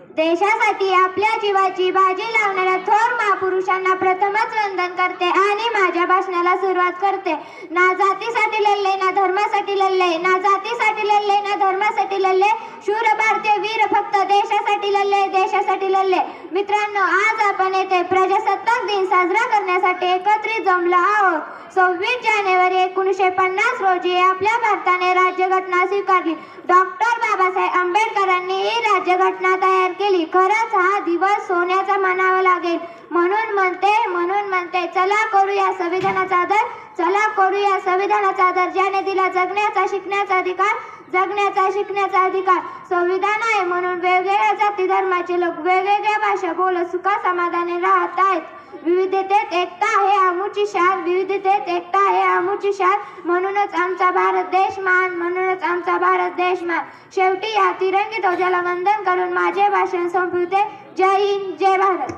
देशासाठी आपल्या जीवाची बाजी लावणाऱ्या थोर महापुरुषांना प्रथमच वंदन करते आणि माझ्या भाषणाला सुरुवात करते. ना जातीसाठी लढले, ना धर्मासाठी लढले, ना जातीसाठी लढले, ना धर्मासाठी लढले. शूर भारतीय वीर फक्त देशासाठी लढले, देशासाठी लढले. मित्रांनो, आज आपण येथे प्रजासत्ताक दिन साजरा करण्यासाठी एकत्रित जमलो आहोत. 26 जानेवारी 1950 रोजी आपल्या भारताने राज्यघटना स्वीकारली. डॉक्टर बाबासाहेब आंबेडकरांनी ही राज्यघटना तयार केली. खरंच हा दिवस सोन्याचा म्हणावा लागेल. म्हणून म्हणते चला करूया संविधानाचा आदर, चला करूया संविधानाचा आदर. ज्याने दिला जगण्याचा शिकण्याचा अधिकार, जगण्याचा शिकण्याचा अधिकार. संविधान आहे म्हणून वेगवेगळ्या जाती धर्माचे लोक वेगवेगळ्या भाषा बोलत सुखा समाधाने राहत आहेत. विविधतेत एकता आहे आमची शान, विविधतेत एकता आहे आमची शान. म्हणूनच आमचा भारत देश मान, म्हणूनच आमचा भारत देश मान. शेवटी या तिरंगी ध्वजाला वंदन करून माझे भाषण संपवते. जय हिंद, जय भारत.